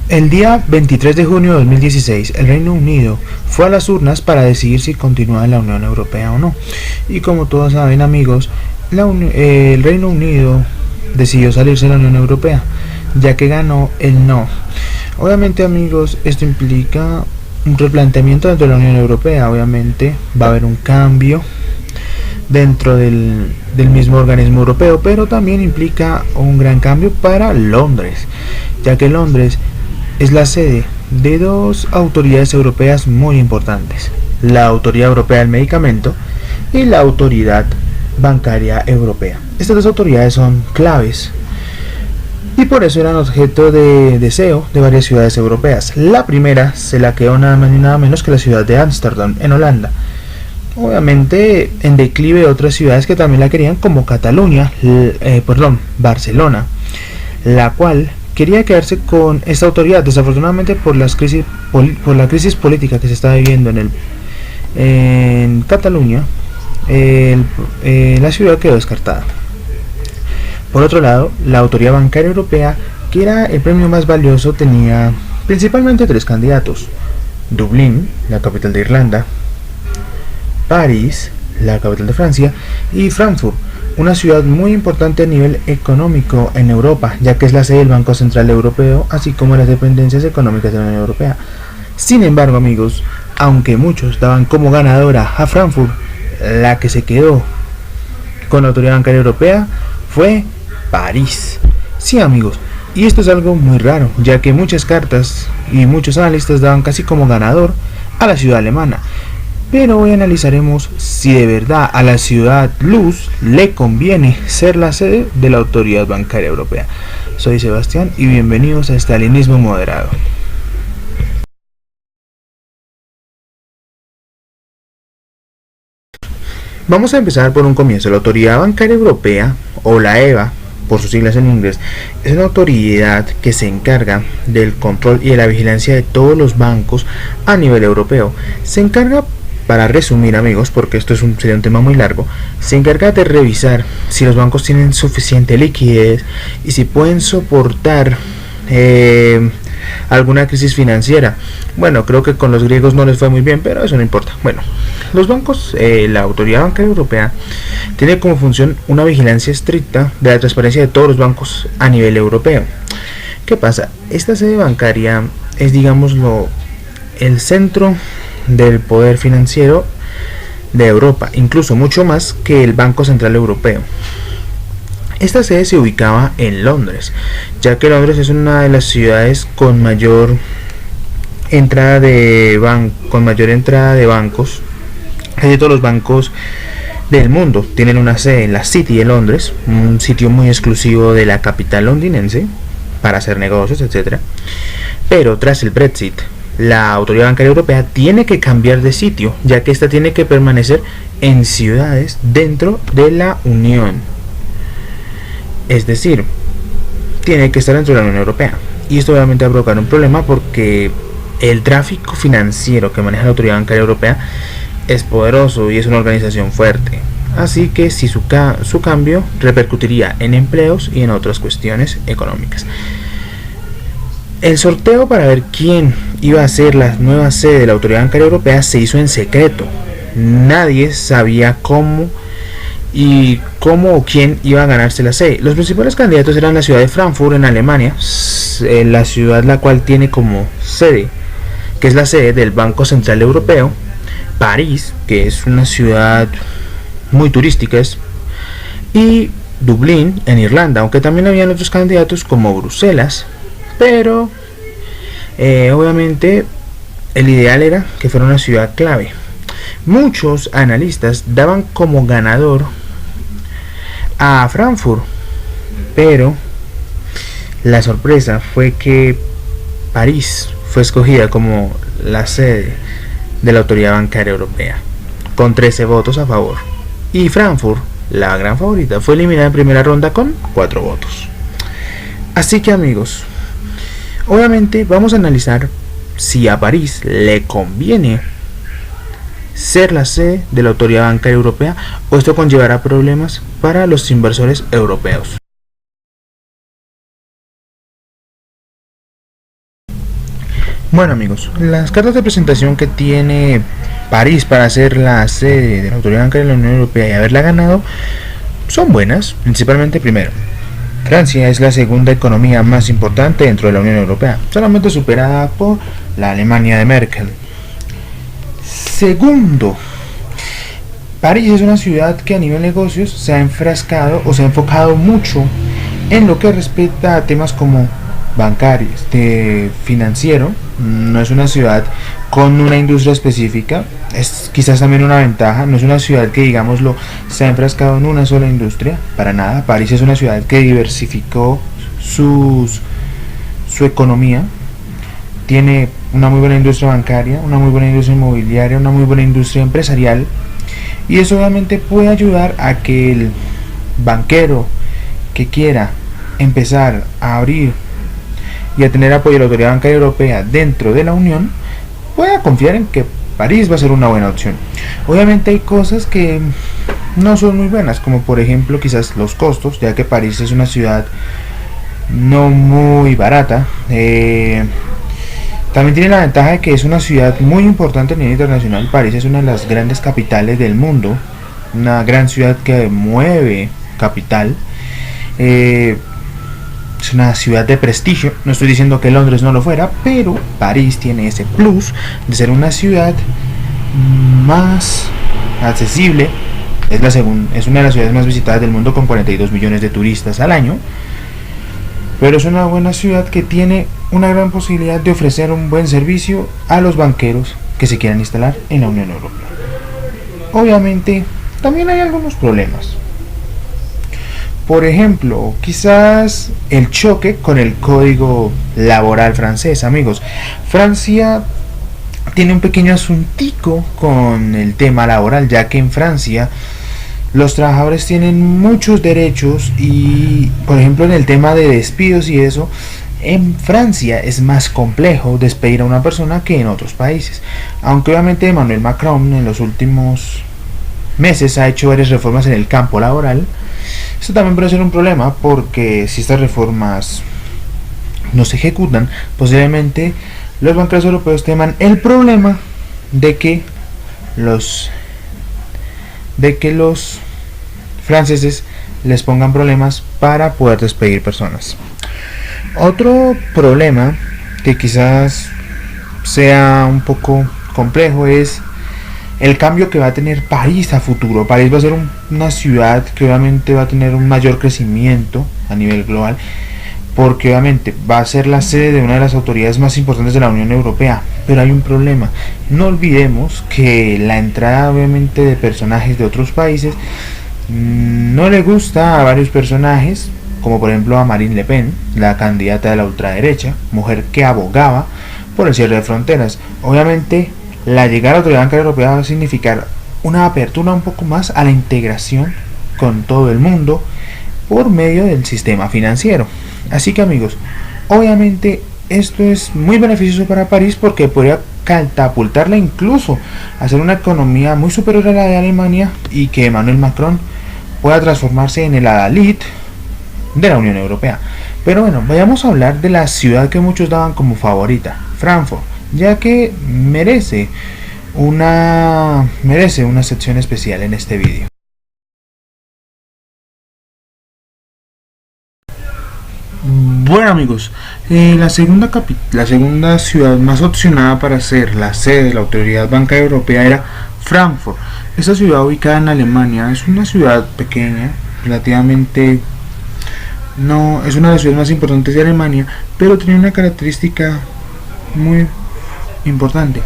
El día 23 de junio de 2016, el Reino Unido fue a las urnas para decidir si continúa en la Unión Europea o no. Y como todos saben, amigos, el Reino Unido decidió salirse de la Unión Europea, ya que ganó el no. Obviamente, amigos, esto implica un replanteamiento dentro de la Unión Europea. Obviamente va a haber un cambio dentro del mismo organismo europeo, pero también implica un gran cambio para Londres, ya que Londres es la sede de dos autoridades europeas muy importantes: la Autoridad Europea del Medicamento y la Autoridad Bancaria Europea. Estas dos autoridades son claves y por eso eran objeto de deseo de varias ciudades europeas. La primera se la quedó nada más ni nada menos que la ciudad de Ámsterdam, en Holanda. Obviamente en declive otras ciudades que también la querían, como Barcelona, la cual quería quedarse con esta autoridad. Desafortunadamente, por la crisis política que se está viviendo en Cataluña, la ciudad quedó descartada. Por otro lado, la Autoridad Bancaria Europea, que era el premio más valioso, tenía principalmente tres candidatos: Dublín, la capital de Irlanda; París, la capital de Francia; y Frankfurt, una ciudad muy importante a nivel económico en Europa, ya que es la sede del Banco Central Europeo, así como las dependencias económicas de la Unión Europea. Sin embargo, amigos, aunque muchos daban como ganadora a Frankfurt, la que se quedó con la Autoridad Bancaria Europea fue París. Sí, amigos, y esto es algo muy raro, ya que muchas cartas y muchos analistas daban casi como ganador a la ciudad alemana. Pero hoy analizaremos si de verdad a la ciudad luz le conviene ser la sede de la Autoridad Bancaria Europea. Soy Sebastián y bienvenidos a Estalinismo Moderado. Vamos a empezar por un comienzo. La Autoridad Bancaria Europea, o la EBA por sus siglas en inglés, es una autoridad que se encarga del control y de la vigilancia de todos los bancos a nivel europeo. Se encarga, para resumir, amigos, porque esto sería un tema muy largo, se encarga de revisar si los bancos tienen suficiente liquidez y si pueden soportar alguna crisis financiera. Bueno, creo que con los griegos no les fue muy bien, pero eso no importa. Bueno, los bancos, la Autoridad Bancaria Europea tiene como función una vigilancia estricta de la transparencia de todos los bancos a nivel europeo. ¿Qué pasa? Esta sede bancaria es, digámoslo, el centro del poder financiero de Europa, incluso mucho más que el Banco Central Europeo. Esta sede se ubicaba en Londres, ya que Londres es una de las ciudades con mayor entrada de bancos. Casi todos los bancos del mundo tienen una sede en la City de Londres, un sitio muy exclusivo de la capital londinense para hacer negocios, etc. Pero tras el Brexit, la Autoridad Bancaria Europea tiene que cambiar de sitio, ya que esta tiene que permanecer en ciudades dentro de la Unión. Es decir, tiene que estar dentro de la Unión Europea. Y esto obviamente va a provocar un problema, porque el tráfico financiero que maneja la Autoridad Bancaria Europea es poderoso y es una organización fuerte. Así que si su cambio repercutiría en empleos y en otras cuestiones económicas. El sorteo para ver quién iba a ser la nueva sede de la Autoridad Bancaria Europea se hizo en secreto. Nadie sabía cómo o quién iba a ganarse la sede. Los principales candidatos eran la ciudad de Frankfurt en Alemania, la ciudad la cual tiene como sede, que es la sede del Banco Central Europeo; París, que es una ciudad muy turística, y Dublín en Irlanda, aunque también habían otros candidatos como Bruselas. Pero obviamente el ideal era que fuera una ciudad clave. Muchos analistas daban como ganador a Frankfurt, pero la sorpresa fue que París fue escogida como la sede de la Autoridad Bancaria Europea, con 13 votos a favor, y Frankfurt, la gran favorita, fue eliminada en primera ronda con 4 votos. Así que, amigos, Obviamente vamos a analizar si a París le conviene ser la sede de la Autoridad Bancaria Europea o esto conllevará problemas para los inversores europeos. Bueno amigos, las cartas de presentación que tiene París para ser la sede de la Autoridad Bancaria de la Unión Europea y haberla ganado son buenas, principalmente primero. Francia es la segunda economía más importante dentro de la Unión Europea, solamente superada por la Alemania de Merkel. Segundo, París es una ciudad que a nivel negocios se ha enfrascado o se ha enfocado mucho en lo que respecta a temas como bancarios, de financiero. No es una ciudad con una industria específica, es quizás también una ventaja. No es una ciudad que, digámoslo, se ha enfrascado en una sola industria, para nada. París es una ciudad que diversificó su economía, tiene una muy buena industria bancaria, una muy buena industria inmobiliaria, una muy buena industria empresarial, y eso obviamente puede ayudar a que el banquero que quiera empezar a abrir y a tener apoyo de la Autoridad Bancaria Europea dentro de la Unión pueda confiar en que París va a ser una buena opción. Obviamente hay cosas que no son muy buenas, como por ejemplo quizás los costos, ya que París es una ciudad no muy barata. También tiene la ventaja de que es una ciudad muy importante a nivel internacional. París es una de las grandes capitales del mundo, una gran ciudad que mueve capital. Es una ciudad de prestigio. No estoy diciendo que Londres no lo fuera, pero París tiene ese plus de ser una ciudad más accesible. Es una de las ciudades más visitadas del mundo, con 42 millones de turistas al año. Pero es una buena ciudad que tiene una gran posibilidad de ofrecer un buen servicio a los banqueros que se quieran instalar en la Unión Europea. Obviamente también hay algunos problemas. Por ejemplo, quizás el choque con el código laboral francés, amigos. Francia tiene un pequeño asuntico con el tema laboral, ya que en Francia los trabajadores tienen muchos derechos y, por ejemplo, en el tema de despidos y eso, en Francia es más complejo despedir a una persona que en otros países. Aunque obviamente Emmanuel Macron en los últimos meses ha hecho varias reformas en el campo laboral, esto también puede ser un problema, porque si estas reformas no se ejecutan, posiblemente los banqueros europeos teman el problema de que los franceses les pongan problemas para poder despedir personas. Otro problema que quizás sea un poco complejo es el cambio que va a tener París a futuro. París va a ser una ciudad que obviamente va a tener un mayor crecimiento a nivel global, porque obviamente va a ser la sede de una de las autoridades más importantes de la Unión Europea. Pero hay un problema. No olvidemos que la entrada obviamente de personajes de otros países no le gusta a varios personajes, como por ejemplo a Marine Le Pen, la candidata de la ultraderecha, mujer que abogaba por el cierre de fronteras. Obviamente la llegada a la Autoridad Bancaria Europea va a significar una apertura un poco más a la integración con todo el mundo por medio del sistema financiero. Así que amigos, obviamente esto es muy beneficioso para París, porque podría catapultarla incluso a ser una economía muy superior a la de Alemania, y que Emmanuel Macron pueda transformarse en el adalid de la Unión Europea. Pero bueno, vayamos a hablar de la ciudad que muchos daban como favorita, Frankfurt, ya que merece una sección especial en este vídeo. Bueno amigos, la segunda ciudad más opcionada para ser la sede de la Autoridad Bancaria Europea era Frankfurt. Esta ciudad, ubicada en Alemania, es una ciudad pequeña, relativamente no es una de las ciudades más importantes de Alemania, pero tiene una característica muy importante.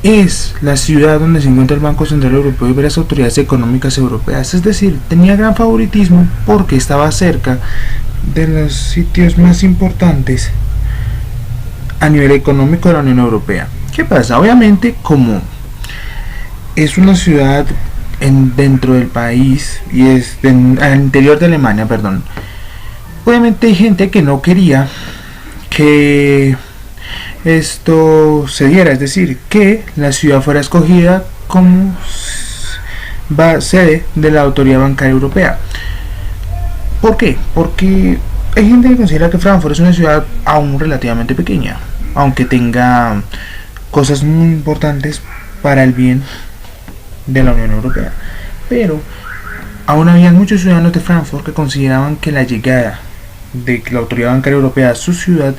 Es la ciudad donde se encuentra el Banco Central Europeo y varias autoridades económicas europeas. Es decir, tenía gran favoritismo porque estaba cerca de los sitios más importantes a nivel económico de la Unión Europea. ¿Qué pasa? Obviamente, como es una ciudad dentro del país y es al interior de Alemania, obviamente hay gente que no quería que esto se diera, es decir, que la ciudad fuera escogida como sede de la Autoridad Bancaria Europea. ¿Por qué? Porque hay gente que considera que Frankfurt es una ciudad aún relativamente pequeña, aunque tenga cosas muy importantes para el bien de la Unión Europea. Pero aún había muchos ciudadanos de Frankfurt que consideraban que la llegada de la Autoridad Bancaria Europea a su ciudad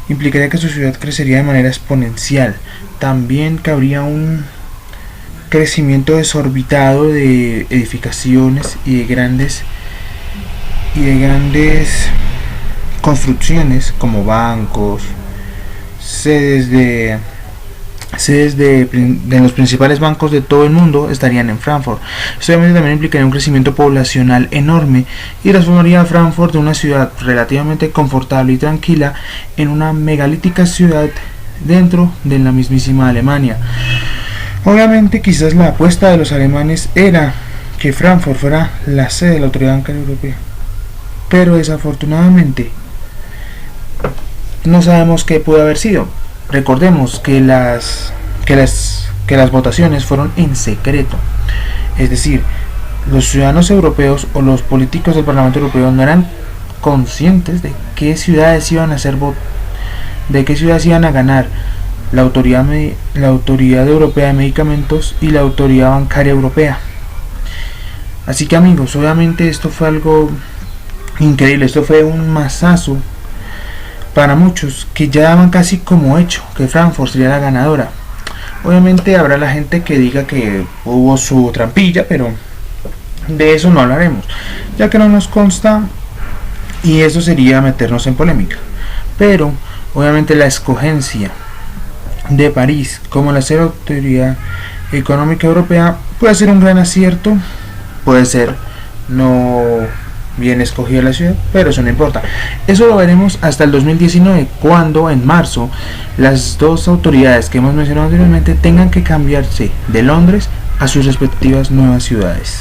implicaría que su ciudad crecería de manera exponencial. También que habría un crecimiento desorbitado de edificaciones y de grandes construcciones como bancos, sedes de los principales bancos de todo el mundo estarían en Frankfurt. Esto obviamente también implicaría un crecimiento poblacional enorme y transformaría a Frankfurt de una ciudad relativamente confortable y tranquila en una megalítica ciudad dentro de la mismísima Alemania. Obviamente quizás la apuesta de los alemanes era que Frankfurt fuera la sede de la Autoridad Bancaria Europea, pero desafortunadamente no sabemos qué pudo haber sido. Recordemos que las votaciones fueron en secreto, es decir, los ciudadanos europeos o los políticos del Parlamento Europeo no eran conscientes de qué ciudades iban a ganar la Autoridad Europea de Medicamentos y la Autoridad Bancaria Europea. Así que amigos, obviamente esto fue algo increíble, esto fue un masazo para muchos que ya daban casi como hecho que Frankfurt sería la ganadora. Obviamente habrá la gente que diga que hubo su trampilla, pero de eso no hablaremos, ya que no nos consta y eso sería meternos en polémica. Pero obviamente la escogencia de París como la sede Autoridad Económica Europea puede ser un gran acierto, puede ser no bien escogida la ciudad, pero eso no importa. Eso lo veremos hasta el 2019, cuando en marzo las dos autoridades que hemos mencionado anteriormente tengan que cambiarse de Londres a sus respectivas nuevas ciudades.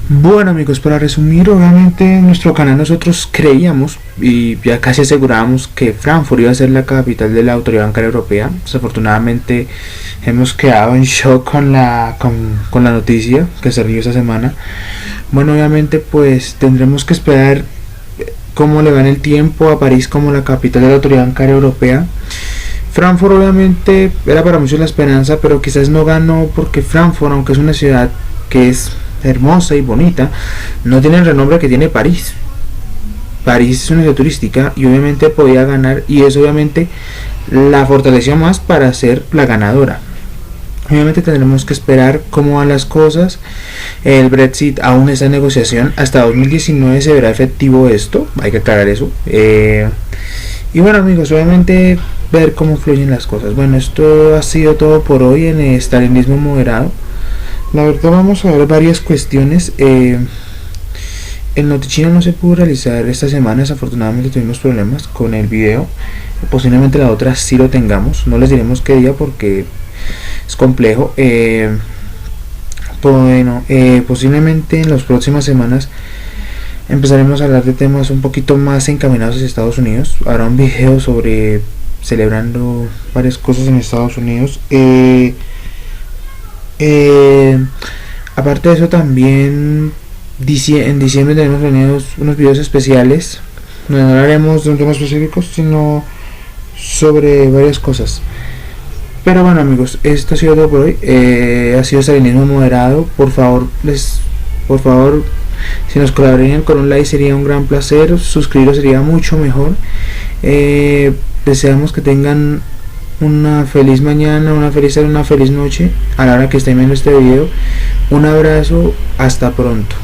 Bueno amigos, para resumir, obviamente en nuestro canal nosotros creíamos y ya casi asegurábamos que Frankfurt iba a ser la capital de la Autoridad Bancaria Europea. Desafortunadamente hemos quedado en shock con la noticia que se dio esta semana. Bueno, obviamente pues tendremos que esperar cómo le va en el tiempo a París como la capital de la Autoridad Bancaria Europea. Frankfurt obviamente era para muchos la esperanza, pero quizás no ganó porque Frankfurt, aunque es una ciudad que es hermosa y bonita, no tiene el renombre que tiene París. París es una ciudad turística y obviamente podía ganar, y eso obviamente la fortaleció más para ser la ganadora. Obviamente tendremos que esperar cómo van las cosas. El Brexit aún está en negociación, hasta 2019 se verá efectivo esto, hay que aclarar eso. Y bueno amigos, obviamente ver cómo fluyen las cosas. Bueno, esto ha sido todo por hoy en Estalinismo Moderado. La verdad vamos a ver varias cuestiones. El Notichino no se pudo realizar esta semana, desafortunadamente tuvimos problemas con el video. Posiblemente la otra sí lo tengamos, no les diremos qué día porque es complejo. Posiblemente en las próximas semanas empezaremos a hablar de temas un poquito más encaminados hacia Estados Unidos. Habrá un video sobre celebrando varias cosas en Estados Unidos. Aparte de eso, también en diciembre tenemos planeados unos videos especiales donde no hablaremos de un tema específico, sino sobre varias cosas. Pero bueno amigos, esto ha sido todo por hoy. Ha sido Estalinismo Moderado. Por favor, si nos colaborarían con un like sería un gran placer. Suscribiros sería mucho mejor. Deseamos que tengan una feliz mañana, una feliz tarde, una feliz noche a la hora que estén viendo este video. Un abrazo, hasta pronto.